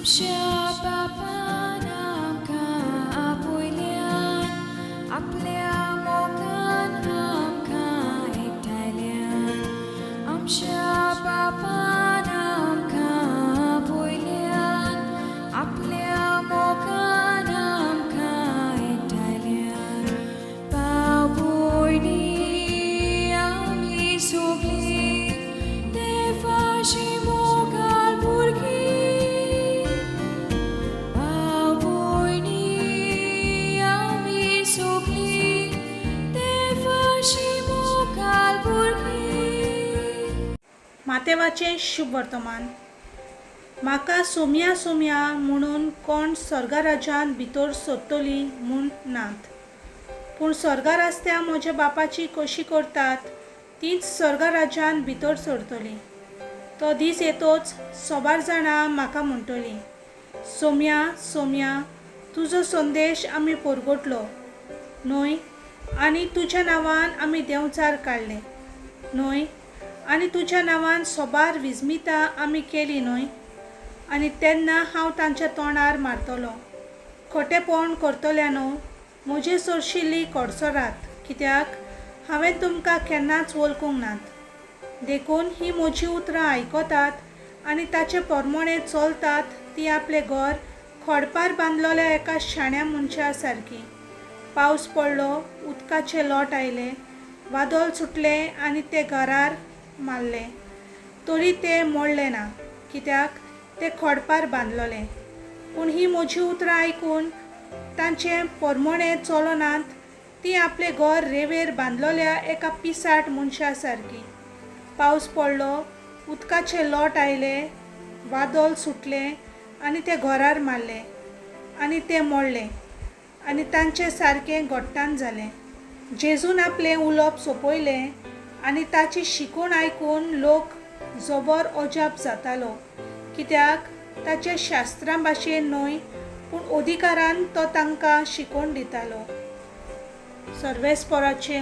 आमच्या बापान आमकां आपयल्यान आपल्या मोगान आमकां एकठांयल्यान आमच्या बापान आमकां आपयल्यान आपल्या मोगान आमकां एकठांयल्यान भाव भयणी आमी सगळीं देवाची मोगाल भुरगीं मातेवाचें शुभ वर्तमान. म्हाका सोम्या सोम्या म्हणून कोण स्वर्गा राज्यान भितर सोदतली म्हूण नात, पूण स्वर्गार आसत्या म्हज्या बापाची कशी करतात तीच स्वर्गा राज्यान भितर सरतली. तो दीस येतोच सोबार जाणां म्हाका म्हणटलीं, सोम्या सोम्या तुजो संदेश आमी परगटलो न्हय, आनी तुज्या नांवान आमी देंवचार काडले न्हय, आनी तुज्या नांवान सोबार विजमितां आमी केली न्हय. आनी तेन्ना हांव तांच्या तोंडार मारतलो, खोटेपण करतल्यानो म्हजे सरशिल्लीं कोडसरात, कित्याक हांवें तुमकां केन्नाच वळखूंक नात. देखून ही म्हजी उतरां आयकतात आनी ताचे पोरमोणे चलतात ती आपले घर खोडपार बांदलोल्या एका शाण्या मनशा सारकी. पावस पडलो, उदकाचे लोट आयले, वादळ सुटले आनी ते घरार मारले, तरी ते मोडले ना, कित्याक ते खोडपार बांदलोले. पूण ही म्हजी उतरां आयकून तांचे पोरमोणे चलनात ती आपले घर रेंवेर बांदलोल्या एका पिसाट मनशा सारकी. पावस पडलो, उदकाचे लोट आयले, वादळ सुटले आनी ते घरार मारले आनी ते मोडले आनी तांचे सारकें घोट्टान जालें. जेजून आपलें उलोवप सोंपयलें आनी ताची शिकवण आयकून लोक जबर अजाप जातालो, कित्याक ताचे शास्त्रां भाशेन न्हय पूण अधिकारान तो तांकां शिकवण दितालो. सर्वेस्पराचें